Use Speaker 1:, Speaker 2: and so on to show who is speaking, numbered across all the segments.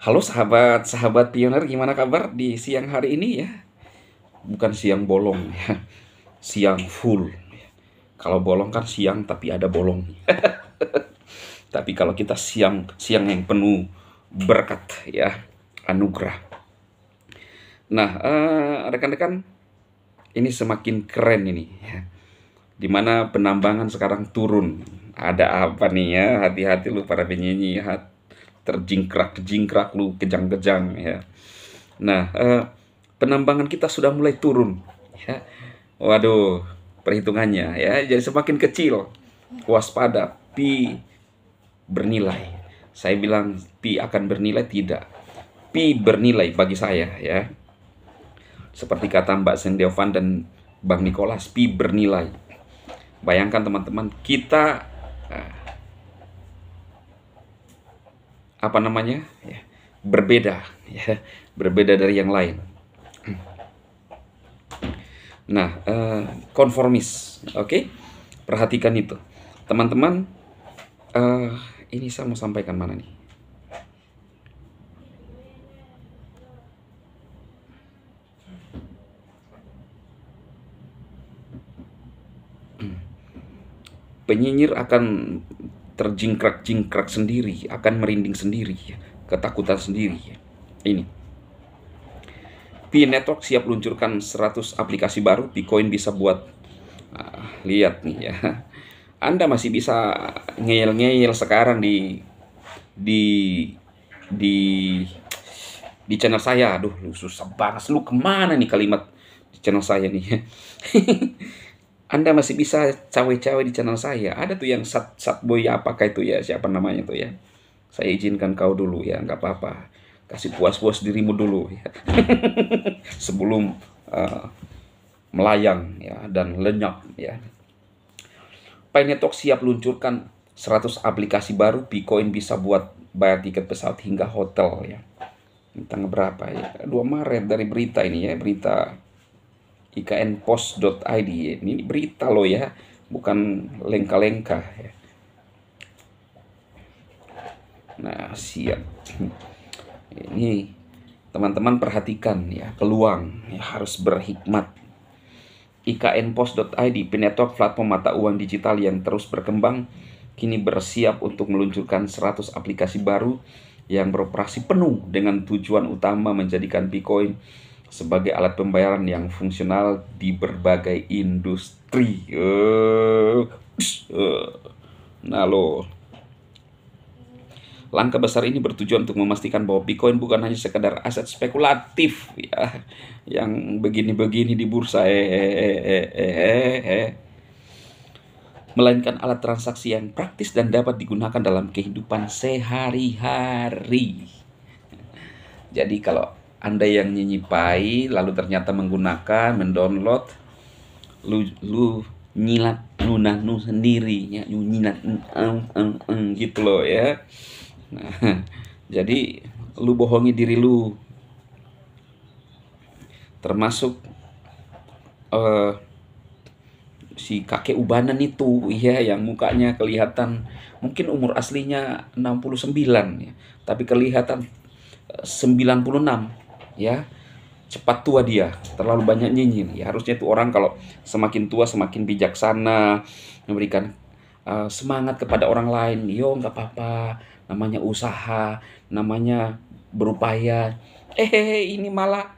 Speaker 1: Halo sahabat-sahabat pioner, gimana kabar di siang hari ini ya? Bukan siang bolong ya, siang full. Kalau bolong kan siang tapi ada bolong. Tapi kalau kita siang yang penuh berkat ya, anugerah. Nah, rekan-rekan, ini semakin keren ini ya. Dimana penambangan sekarang turun. Ada apa nih ya? Hati-hati lu para penyanyi ya. Terjingkrak-jingkrak lu, kejang-kejang ya. Nah, penambangan kita sudah mulai turun ya. Waduh, perhitungannya ya jadi semakin kecil. Waspada, pi bernilai. Saya bilang pi akan bernilai, tidak. Pi bernilai bagi saya ya. Seperti kata Mbak Sendeovan dan Bang Nicholas, pi bernilai. Bayangkan teman-teman, kita apa namanya? Ya, berbeda ya, berbeda dari yang lain. Nah, konformis, oke? Perhatikan itu, teman-teman. Ini saya mau sampaikan mana nih? Penyinyir akan terjingkrak-jingkrak sendiri, akan merinding sendiri, ya, ketakutan sendiri. Ya. Ini, Pi Network siap luncurkan 100 aplikasi baru. Bitcoin bisa buat, lihat nih ya. Anda masih bisa ngeyel-ngeyel sekarang di di di channel saya. Aduh, lu susah banget. Lu kemana nih kalimat di channel saya nih? Anda masih bisa cawe-cawe di channel saya. Ada tuh yang boy apakah itu ya, siapa namanya tuh ya. Saya izinkan kau dulu ya, nggak apa-apa. Kasih puas-puas dirimu dulu ya. Sebelum melayang ya dan lenyap ya. Pi Network siap luncurkan 100 aplikasi baru. Bitcoin bisa buat bayar tiket pesawat hingga hotel ya. Tanggal berapa ya? 2 Maret dari berita ini ya, berita iknpost.id. Ini berita loh ya, bukan lengka-lengka ya. Nah, siap. Ini teman-teman perhatikan ya, peluang ya, harus berhikmat. iknpost.id, Pi Network, platform mata uang digital yang terus berkembang, kini bersiap untuk meluncurkan 100 aplikasi baru yang beroperasi penuh dengan tujuan utama menjadikan Bitcoin sebagai alat pembayaran yang fungsional di berbagai industri. Nah lo, langkah besar ini bertujuan untuk memastikan bahwa Bitcoin bukan hanya sekedar aset spekulatif ya, yang begini-begini di bursa, melainkan alat transaksi yang praktis dan dapat digunakan dalam kehidupan sehari-hari. Jadi kalau Anda yang nyinyipai lalu ternyata menggunakan, mendownload, lu nyilat nu sendiri ya, nyilat gitu loh ya. Nah, jadi lu bohongi diri lu, termasuk si kakek ubanan itu ya, yang mukanya kelihatan mungkin umur aslinya 69 ya, tapi kelihatan 96 ya. Cepat tua dia, terlalu banyak nyinyir ya. Harusnya itu orang kalau semakin tua semakin bijaksana, memberikan semangat kepada orang lain. Yo, nggak apa-apa, namanya usaha, namanya berupaya. Ini malah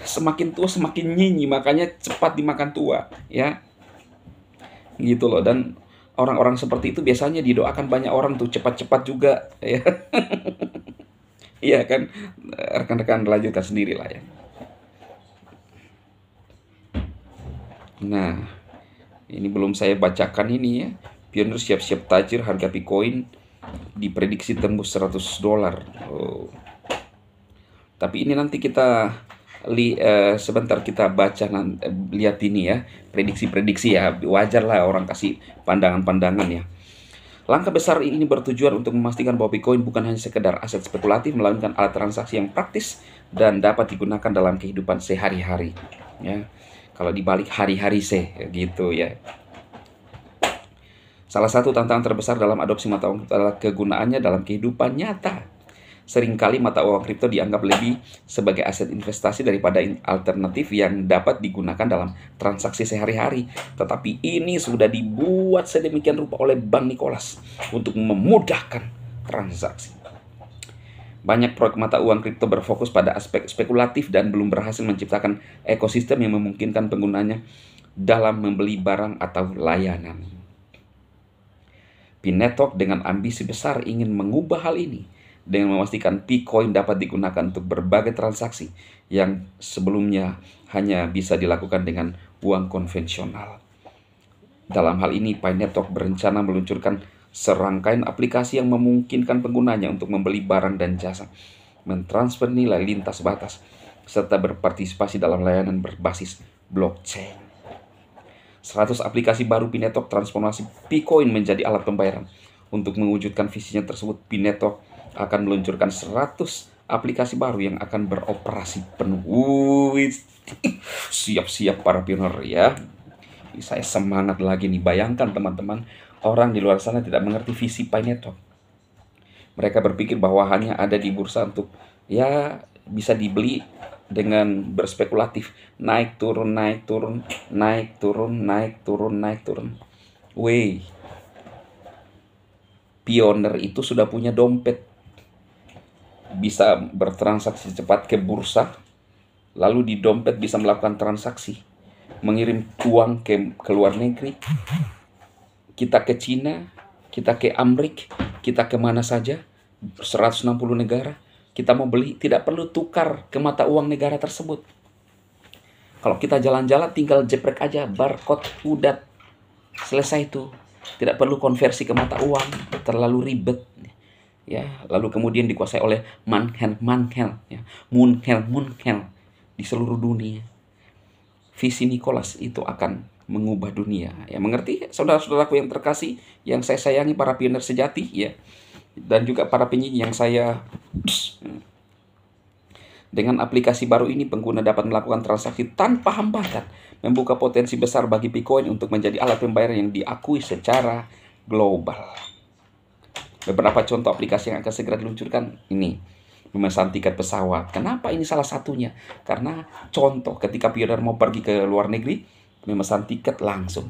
Speaker 1: semakin tua semakin nyinyi, makanya cepat dimakan tua ya, gitu loh. Dan orang-orang seperti itu biasanya didoakan banyak orang tuh cepat-cepat juga ya. Iya kan, rekan-rekan lanjutkan sendiri lah ya. Nah, ini belum saya bacakan ini ya. Pioneer siap-siap tajir, harga Bitcoin diprediksi tembus $100. Oh. Tapi ini nanti kita sebentar kita baca, lihat ini ya, prediksi-prediksi ya. Wajar lah orang kasih pandangan-pandangan ya. Langkah besar ini bertujuan untuk memastikan bahwa Bitcoin bukan hanya sekedar aset spekulatif, melainkan alat transaksi yang praktis dan dapat digunakan dalam kehidupan sehari-hari. Ya, kalau dibalik hari-hari gitu ya. Salah satu tantangan terbesar dalam adopsi mata uang adalah kegunaannya dalam kehidupan nyata. Seringkali mata uang kripto dianggap lebih sebagai aset investasi daripada alternatif yang dapat digunakan dalam transaksi sehari-hari. Tetapi ini sudah dibuat sedemikian rupa oleh Bank Nicholas untuk memudahkan transaksi. Banyak proyek mata uang kripto berfokus pada aspek spekulatif dan belum berhasil menciptakan ekosistem yang memungkinkan penggunanya dalam membeli barang atau layanan. P-Network dengan ambisi besar ingin mengubah hal ini dengan memastikan P-Coin dapat digunakan untuk berbagai transaksi yang sebelumnya hanya bisa dilakukan dengan uang konvensional. Dalam hal ini, P-Network berencana meluncurkan serangkaian aplikasi yang memungkinkan penggunanya untuk membeli barang dan jasa, mentransfer nilai lintas batas, serta berpartisipasi dalam layanan berbasis blockchain. 100 aplikasi baru P-Network transformasi P-Coin menjadi alat pembayaran. Untuk mewujudkan visinya tersebut, P-Network akan meluncurkan 100 aplikasi baru yang akan beroperasi penuh. Siap-siap para pioner ya. Saya semangat lagi nih. Bayangkan teman-teman, orang di luar sana tidak mengerti visi P-Network. Mereka berpikir bahwa hanya ada di bursa untuk ya bisa dibeli dengan berspekulatif, naik turun, naik turun, naik turun, naik turun, naik turun. Weh, pioner itu sudah punya dompet, bisa bertransaksi cepat ke bursa, lalu di dompet bisa melakukan transaksi, mengirim uang ke luar negeri, kita ke Cina, kita ke Amerika, kita kemana saja, 160 negara, kita mau beli, tidak perlu tukar ke mata uang negara tersebut. Kalau kita jalan-jalan tinggal jeprek aja, barcode, udah selesai itu. Tidak perlu konversi ke mata uang, terlalu ribet. Ya, lalu kemudian dikuasai oleh Munhel, ya, Munhel di seluruh dunia. Visi Nicholas itu akan mengubah dunia. Ya, mengerti saudara-saudaraku yang terkasih, yang saya sayangi, para pioner sejati ya. Dan juga para penyanyi yang saya dengan aplikasi baru ini pengguna dapat melakukan transaksi tanpa hambatan, membuka potensi besar bagi P-Coin untuk menjadi alat pembayaran yang diakui secara global. Beberapa contoh aplikasi yang akan segera diluncurkan ini. Memesan tiket pesawat. Kenapa ini salah satunya? Karena contoh ketika pioner mau pergi ke luar negeri, memesan tiket langsung.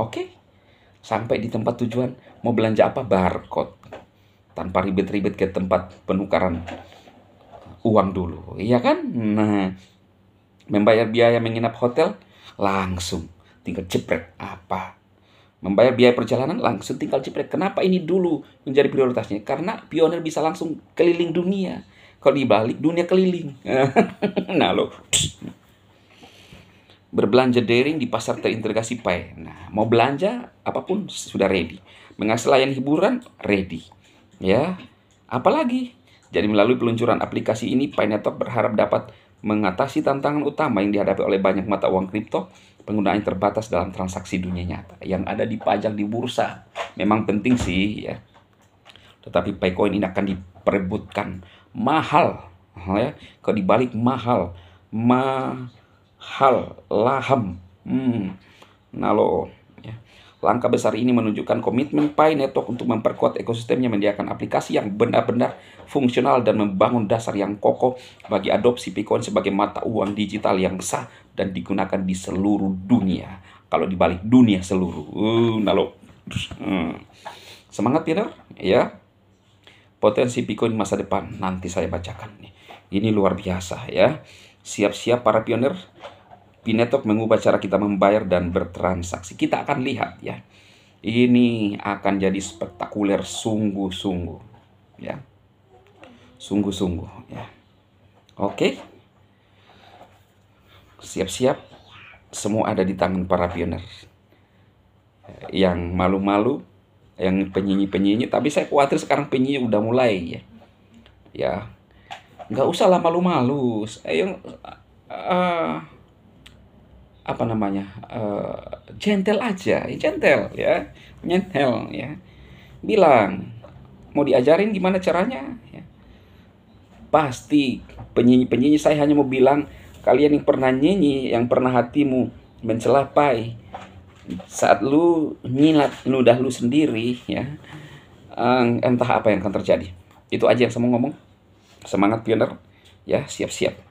Speaker 1: Oke. Sampai di tempat tujuan, mau belanja apa? Barcode. Tanpa ribet-ribet ke tempat penukaran uang dulu. Iya kan? Nah, membayar biaya menginap hotel, langsung. Tinggal jeprek apa. Membayar biaya perjalanan, langsung tinggal jeprek. Kenapa ini dulu menjadi prioritasnya? Karena pioner bisa langsung keliling dunia. Kalau dibalik, dunia keliling. Nah lo. Berbelanja daring di pasar terintegrasi Pi. Nah, mau belanja apapun sudah ready. Mengakses layanan hiburan ready. Ya, apalagi. Jadi melalui peluncuran aplikasi ini, P-Network berharap dapat mengatasi tantangan utama yang dihadapi oleh banyak mata uang kripto, penggunaan terbatas dalam transaksi dunia nyata yang ada dipajang di bursa. Memang penting sih ya. Tetapi P-Coin ini akan diperebutkan mahal ya. Kalau dibalik mahal laham. Nah lo ya. Langkah besar ini menunjukkan komitmen P-Network untuk memperkuat ekosistemnya, menyediakan aplikasi yang benar-benar fungsional dan membangun dasar yang kokoh bagi adopsi P-Coin sebagai mata uang digital yang sah dan digunakan di seluruh dunia. Kalau dibalik dunia seluruh. Nah lo. Semangat pioner ya. Potensi P-Coin masa depan nanti saya bacakan nih. Ini luar biasa ya. Siap-siap para pioner. P-Network mengubah cara kita membayar dan bertransaksi. Kita akan lihat ya. Ini akan jadi spektakuler sungguh-sungguh ya. Sungguh-sungguh ya. Oke. Siap-siap. Semua ada di tangan para pioner. Yang malu-malu, yang penyanyi-penyanyi, tapi saya khawatir sekarang penyanyi udah mulai ya. Ya. Nggak usah lah malu-malu. Apa namanya, gentle aja, gentle ya, nyentel ya, bilang mau diajarin gimana caranya ya. Pasti penyanyi saya hanya mau bilang, kalian yang pernah nyanyi, yang pernah hatimu mencelapai saat lu nyilat ludah lu sendiri ya, entah apa yang akan terjadi. Itu aja yang saya mau ngomong. Semangat pioner, ya, siap-siap.